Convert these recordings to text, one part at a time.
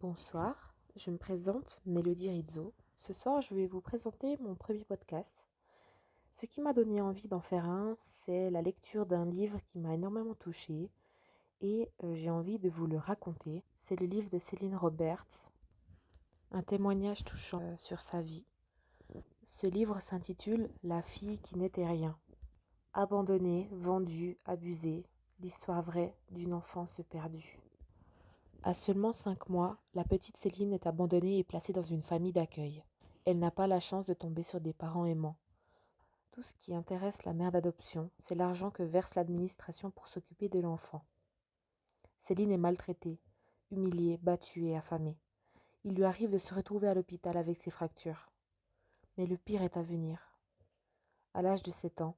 Bonsoir, je me présente Mélodie Rizzo. Ce soir, je vais vous présenter mon premier podcast. Ce qui m'a donné envie d'en faire un, c'est la lecture d'un livre qui m'a énormément touchée et j'ai envie de vous le raconter. C'est le livre de Céline Roberts, un témoignage touchant sur sa vie. Ce livre s'intitule La fille qui n'était rien. Abandonnée, vendue, abusée, l'histoire vraie d'une enfance perdue. À seulement 5 mois, la petite Céline est abandonnée et placée dans une famille d'accueil. Elle n'a pas la chance de tomber sur des parents aimants. Tout ce qui intéresse la mère d'adoption, c'est l'argent que verse l'administration pour s'occuper de l'enfant. Céline est maltraitée, humiliée, battue et affamée. Il lui arrive de se retrouver à l'hôpital avec ses fractures. Mais le pire est à venir. À l'âge de 7 ans,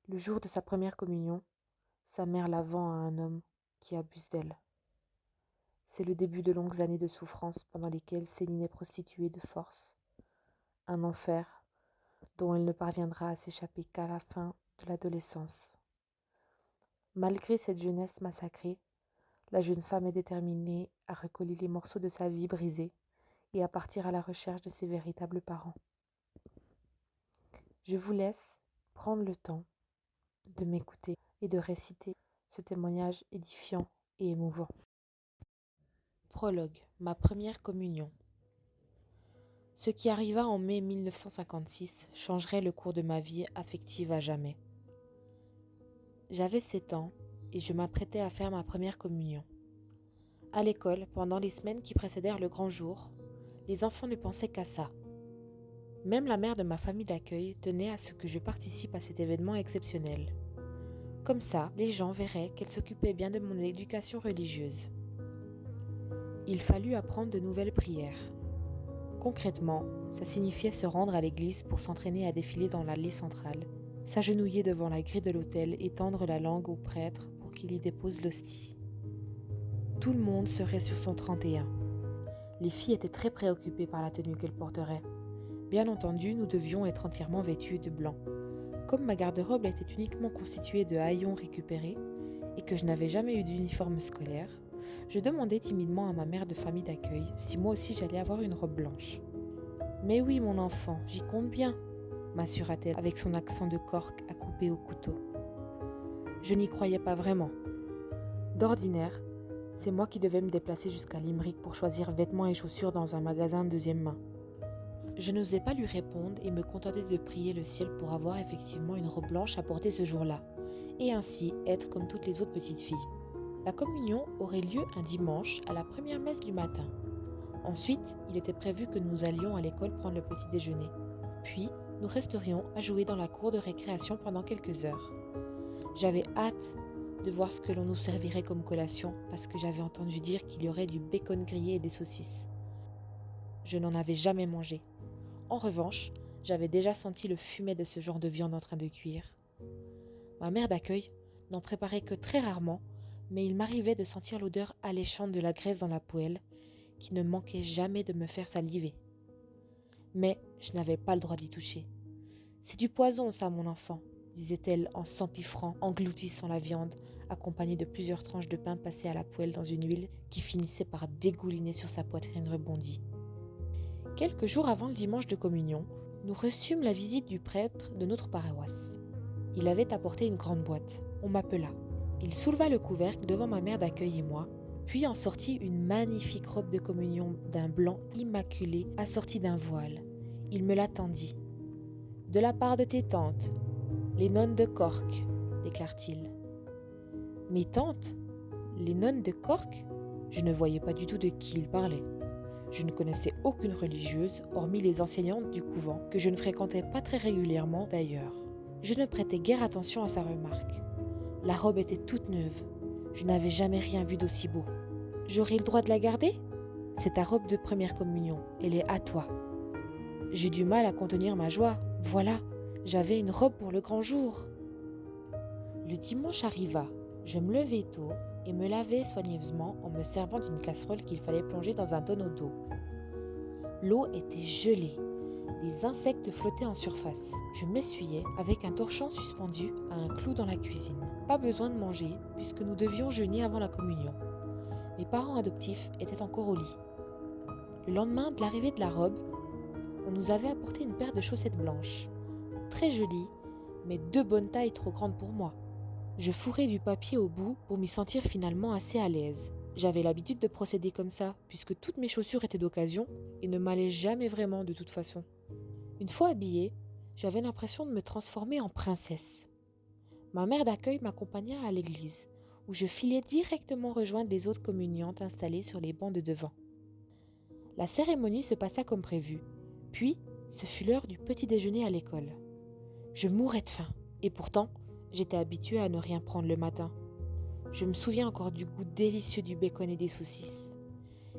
le jour de sa première communion, sa mère la vend à un homme qui abuse d'elle. C'est le début de longues années de souffrance pendant lesquelles Céline est prostituée de force. Un enfer dont elle ne parviendra à s'échapper qu'à la fin de l'adolescence. Malgré cette jeunesse massacrée, la jeune femme est déterminée à recoller les morceaux de sa vie brisée et à partir à la recherche de ses véritables parents. Je vous laisse prendre le temps de m'écouter et de réciter ce témoignage édifiant et émouvant. Prologue, ma première communion. Ce qui arriva en mai 1956 changerait le cours de ma vie affective à jamais. J'avais 7 ans et je m'apprêtais à faire ma première communion. À l'école, pendant les semaines qui précédèrent le grand jour, les enfants ne pensaient qu'à ça. Même la mère de ma famille d'accueil tenait à ce que je participe à cet événement exceptionnel. Comme ça, les gens verraient qu'elle s'occupait bien de mon éducation religieuse. Il fallut apprendre de nouvelles prières. Concrètement, ça signifiait se rendre à l'église pour s'entraîner à défiler dans l'allée centrale, s'agenouiller devant la grille de l'autel et tendre la langue au prêtre pour qu'il y dépose l'hostie. Tout le monde serait sur son 31. Les filles étaient très préoccupées par la tenue qu'elles porteraient. Bien entendu, nous devions être entièrement vêtues de blanc. Comme ma garde-robe était uniquement constituée de haillons récupérés et que je n'avais jamais eu d'uniforme scolaire, je demandai timidement à ma mère de famille d'accueil si moi aussi j'allais avoir une robe blanche. « Mais oui, mon enfant, j'y compte bien », m'assura-t-elle avec son accent de Cork à couper au couteau. Je n'y croyais pas vraiment. D'ordinaire, c'est moi qui devais me déplacer jusqu'à Limerick pour choisir vêtements et chaussures dans un magasin de deuxième main. Je n'osais pas lui répondre et me contentais de prier le ciel pour avoir effectivement une robe blanche à porter ce jour-là, et ainsi être comme toutes les autres petites filles. La communion aurait lieu un dimanche à la première messe du matin. Ensuite, il était prévu que nous allions à l'école prendre le petit déjeuner. Puis, nous resterions à jouer dans la cour de récréation pendant quelques heures. J'avais hâte de voir ce que l'on nous servirait comme collation parce que j'avais entendu dire qu'il y aurait du bacon grillé et des saucisses. Je n'en avais jamais mangé. En revanche, j'avais déjà senti le fumet de ce genre de viande en train de cuire. Ma mère d'accueil n'en préparait que très rarement, mais il m'arrivait de sentir l'odeur alléchante de la graisse dans la poêle qui ne manquait jamais de me faire saliver. Mais je n'avais pas le droit d'y toucher. « C'est du poison ça, mon enfant », disait-elle en s'empiffrant, engloutissant la viande, accompagnée de plusieurs tranches de pain passées à la poêle dans une huile qui finissait par dégouliner sur sa poitrine rebondie. Quelques jours avant le dimanche de communion, nous reçûmes la visite du prêtre de notre paroisse. Il avait apporté une grande boîte. On m'appela. Il souleva le couvercle devant ma mère d'accueil et moi, puis en sortit une magnifique robe de communion d'un blanc immaculé assortie d'un voile. Il me la tendit. « De la part de tes tantes, les nonnes de Cork », déclare-t-il. « Mes tantes ? Les nonnes de Cork ?» Je ne voyais pas du tout de qui il parlait. Je ne connaissais aucune religieuse, hormis les enseignantes du couvent, que je ne fréquentais pas très régulièrement d'ailleurs. Je ne prêtais guère attention à sa remarque. La robe était toute neuve. Je n'avais jamais rien vu d'aussi beau. « J'aurai le droit de la garder ? C'est ta robe de première communion. Elle est à toi. » J'eus du mal à contenir ma joie. Voilà, j'avais une robe pour le grand jour. Le dimanche arriva. Je me levai tôt et me lavai soigneusement en me servant d'une casserole qu'il fallait plonger dans un tonneau d'eau. L'eau était gelée. Des insectes flottaient en surface. Je m'essuyais avec un torchon suspendu à un clou dans la cuisine. Pas besoin de manger puisque nous devions jeûner avant la communion. Mes parents adoptifs étaient encore au lit. Le lendemain de l'arrivée de la robe, on nous avait apporté une paire de chaussettes blanches. Très jolies, mais 2 bonnes tailles trop grandes pour moi. Je fourrais du papier au bout pour m'y sentir finalement assez à l'aise. J'avais l'habitude de procéder comme ça, puisque toutes mes chaussures étaient d'occasion et ne m'allaient jamais vraiment de toute façon. Une fois habillée, j'avais l'impression de me transformer en princesse. Ma mère d'accueil m'accompagna à l'église, où je filais directement rejoindre les autres communiantes installées sur les bancs de devant. La cérémonie se passa comme prévu, puis ce fut l'heure du petit déjeuner à l'école. Je mourais de faim, et pourtant, j'étais habituée à ne rien prendre le matin. Je me souviens encore du goût délicieux du bacon et des saucisses.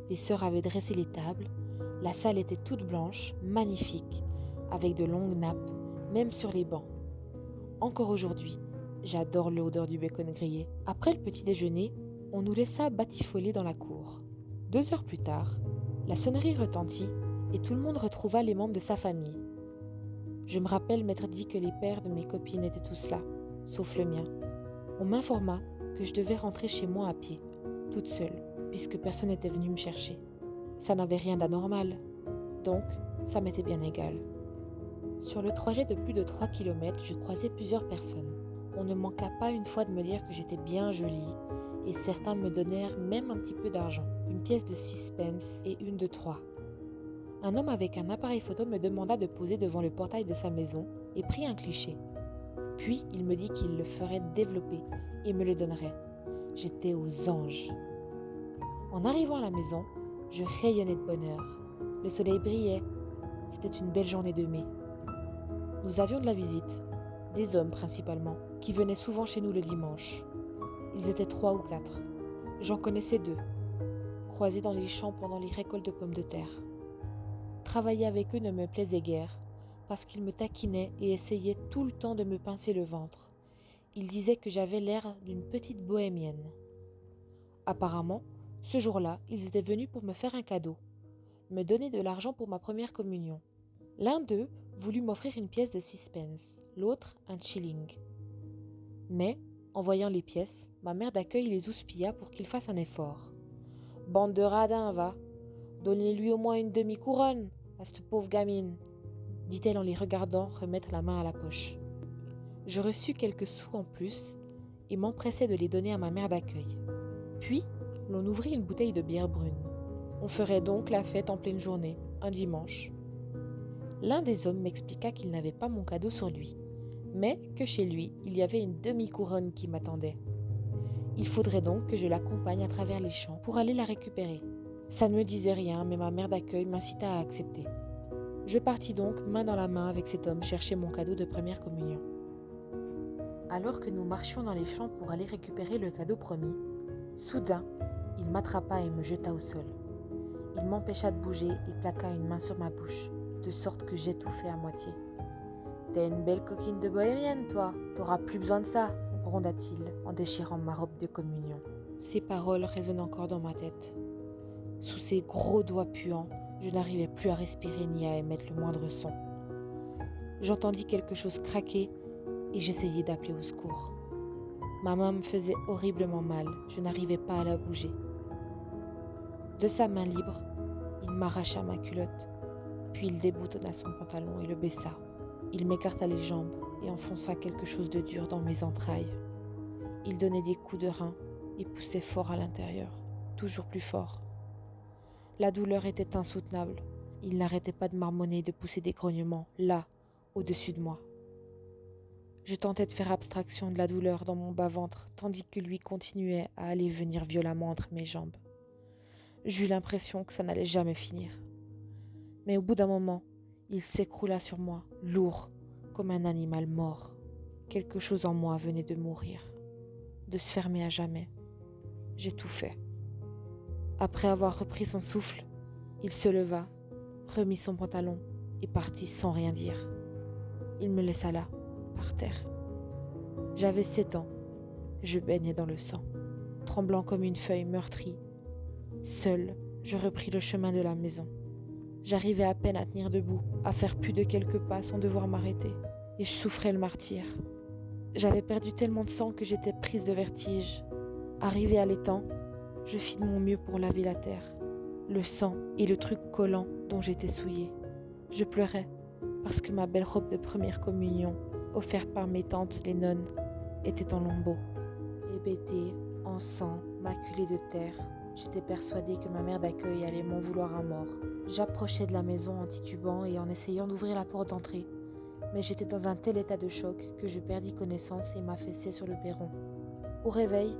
Les sœurs avaient dressé les tables, la salle était toute blanche, magnifique, avec de longues nappes, même sur les bancs. Encore aujourd'hui, j'adore l'odeur du bacon grillé. Après le petit déjeuner, on nous laissa batifoler dans la cour. 2 heures plus tard, la sonnerie retentit et tout le monde retrouva les membres de sa famille. Je me rappelle m'être dit que les pères de mes copines étaient tous là, sauf le mien. On m'informa que je devais rentrer chez moi à pied, toute seule, puisque personne n'était venu me chercher. Ça n'avait rien d'anormal, donc ça m'était bien égal. Sur le trajet de plus de 3 kilomètres, je croisais plusieurs personnes. On ne manqua pas une fois de me dire que j'étais bien jolie, et certains me donnèrent même un petit peu d'argent, une pièce de 6 pence et une de 3. Un homme avec un appareil photo me demanda de poser devant le portail de sa maison et prit un cliché. Puis il me dit qu'il le ferait développer et me le donnerait. J'étais aux anges. En arrivant à la maison, je rayonnais de bonheur. Le soleil brillait. C'était une belle journée de mai. Nous avions de la visite, des hommes principalement, qui venaient souvent chez nous le dimanche. Ils étaient 3 ou 4. J'en connaissais 2, croisés dans les champs pendant les récoltes de pommes de terre. Travailler avec eux ne me plaisait guère, parce qu'ils me taquinaient et essayaient tout le temps de me pincer le ventre. Ils disaient que j'avais l'air d'une petite bohémienne. Apparemment, ce jour-là, ils étaient venus pour me faire un cadeau, me donner de l'argent pour ma première communion. L'un d'eux voulut m'offrir une pièce de 6 pence, l'autre un shilling. Mais, en voyant les pièces, ma mère d'accueil les houspilla pour qu'ils fassent un effort. « Bande de radins, va! Donnez-lui au moins une demi-couronne à cette pauvre gamine !» dit-elle en les regardant remettre la main à la poche. Je reçus quelques sous en plus et m'empressai de les donner à ma mère d'accueil. Puis, l'on ouvrit une bouteille de bière brune. On ferait donc la fête en pleine journée, un dimanche. L'un des hommes m'expliqua qu'il n'avait pas mon cadeau sur lui, mais que chez lui, il y avait une demi-couronne qui m'attendait. Il faudrait donc que je l'accompagne à travers les champs pour aller la récupérer. Ça ne me disait rien, mais ma mère d'accueil m'incita à accepter. Je partis donc main dans la main avec cet homme chercher mon cadeau de première communion. Alors que nous marchions dans les champs pour aller récupérer le cadeau promis, soudain, il m'attrapa et me jeta au sol. Il m'empêcha de bouger et plaqua une main sur ma bouche, de sorte que j'étouffai à moitié. « T'es une belle coquine de bohémienne, toi, t'auras plus besoin de ça !» gronda-t-il en déchirant ma robe de communion. Ces paroles résonnent encore dans ma tête. Sous ses gros doigts puants, je n'arrivais plus à respirer ni à émettre le moindre son. J'entendis quelque chose craquer et j'essayais d'appeler au secours. Ma main me faisait horriblement mal, je n'arrivais pas à la bouger. De sa main libre, il m'arracha ma culotte, puis il déboutonna son pantalon et le baissa. Il m'écarta les jambes et enfonça quelque chose de dur dans mes entrailles. Il donnait des coups de rein et poussait fort à l'intérieur, toujours plus fort. La douleur était insoutenable. Il n'arrêtait pas de marmonner et de pousser des grognements, là, au-dessus de moi. Je tentais de faire abstraction de la douleur dans mon bas-ventre, tandis que lui continuait à aller et venir violemment entre mes jambes. J'eus l'impression que ça n'allait jamais finir. Mais au bout d'un moment, il s'écroula sur moi, lourd, comme un animal mort. Quelque chose en moi venait de mourir, de se fermer à jamais. J'étouffais. Après avoir repris son souffle, il se leva, remit son pantalon et partit sans rien dire. Il me laissa là, par terre. J'avais 7 ans, je baignais dans le sang, tremblant comme une feuille meurtrie. Seul, je repris le chemin de la maison. J'arrivais à peine à tenir debout, à faire plus de quelques pas sans devoir m'arrêter, et je souffrais le martyre. J'avais perdu tellement de sang que j'étais prise de vertige. Arrivée à l'étang, je fis de mon mieux pour laver la terre. le sang et le truc collant dont j'étais souillée. Je pleurais parce que ma belle robe de première communion, offerte par mes tantes les nonnes, était en lambeaux. Hébétée, en sang, maculée de terre, j'étais persuadée que ma mère d'accueil allait m'en vouloir à mort. J'approchais de la maison en titubant et en essayant d'ouvrir la porte d'entrée, mais j'étais dans un tel état de choc que je perdis connaissance et m'affaissai sur le perron. Au réveil,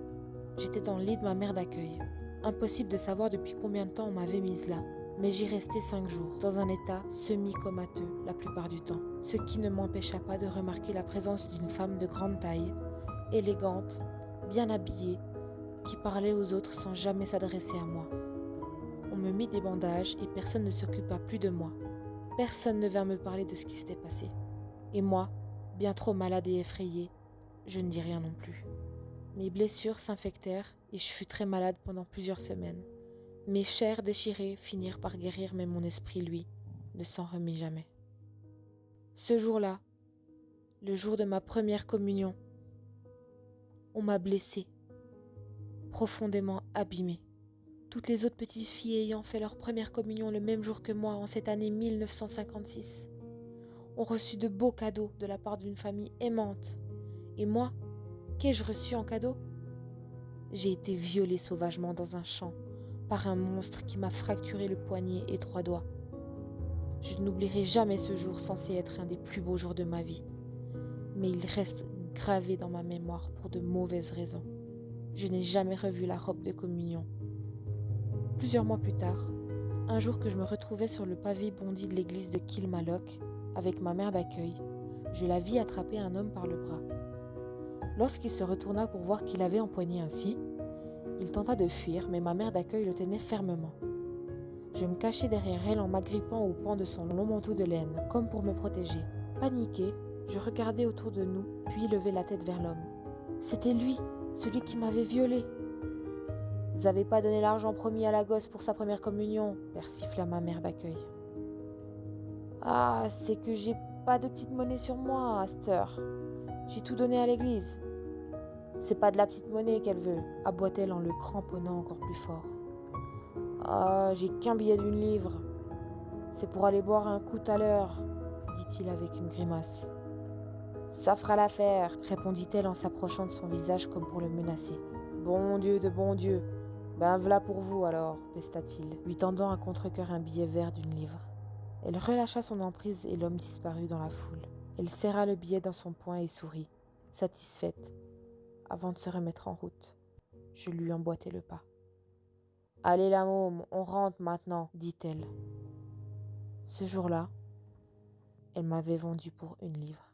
j'étais dans le lit de ma mère d'accueil. Impossible de savoir depuis combien de temps on m'avait mise là, mais j'y restai 5 jours, dans un état semi-comateux la plupart du temps, ce qui ne m'empêcha pas de remarquer la présence d'une femme de grande taille, élégante, bien habillée, qui parlait aux autres sans jamais s'adresser à moi. On me mit des bandages et personne ne s'occupa plus de moi. Personne ne vint me parler de ce qui s'était passé. Et moi, bien trop malade et effrayée, je ne dis rien non plus. Mes blessures s'infectèrent et je fus très malade pendant plusieurs semaines. Mes chairs déchirées finirent par guérir, mais mon esprit, lui, ne s'en remit jamais. Ce jour-là, le jour de ma première communion, on m'a blessée, profondément abîmée. Toutes les autres petites filles ayant fait leur première communion le même jour que moi en cette année 1956 ont reçu de beaux cadeaux de la part d'une famille aimante. Et moi, qu'ai-je reçu en cadeau ? J'ai été violée sauvagement dans un champ par un monstre qui m'a fracturé le poignet et 3 doigts. Je n'oublierai jamais ce jour censé être un des plus beaux jours de ma vie, mais il reste gravé dans ma mémoire pour de mauvaises raisons. Je n'ai jamais revu la robe de communion. Plusieurs mois plus tard, un jour que je me retrouvais sur le pavé bondi de l'église de Kilmallock avec ma mère d'accueil, je la vis attraper un homme par le bras. Lorsqu'il se retourna pour voir qui l'avait empoigné ainsi, il tenta de fuir, mais ma mère d'accueil le tenait fermement. Je me cachai derrière elle en m'agrippant au pan de son long manteau de laine, comme pour me protéger. Paniquée, je regardai autour de nous, puis levai la tête vers l'homme. C'était lui, celui qui m'avait violée. « Vous avez pas donné l'argent promis à la gosse pour sa première communion » persifla ma mère d'accueil. « Ah, c'est que j'ai pas de petite monnaie sur moi à cette heure. J'ai tout donné à l'église. »« C'est pas de la petite monnaie qu'elle veut » aboua-t-elle en le cramponnant encore plus fort. « Ah, j'ai qu'un billet d'1 livre. C'est pour aller boire un coup tout à l'heure » dit-il avec une grimace. « Ça fera l'affaire » répondit-elle en s'approchant de son visage comme pour le menacer. « Bon Dieu de bon Dieu, ben v'là pour vous alors » pesta-t-il, lui tendant à contre-cœur un billet vert d'1 livre. Elle relâcha son emprise et l'homme disparut dans la foule. Elle serra le billet dans son poing et sourit, satisfaite, avant de se remettre en route. Je lui emboîtai le pas. « Allez la môme, on rentre maintenant » dit-elle. Ce jour-là, elle m'avait vendu pour 1 livre.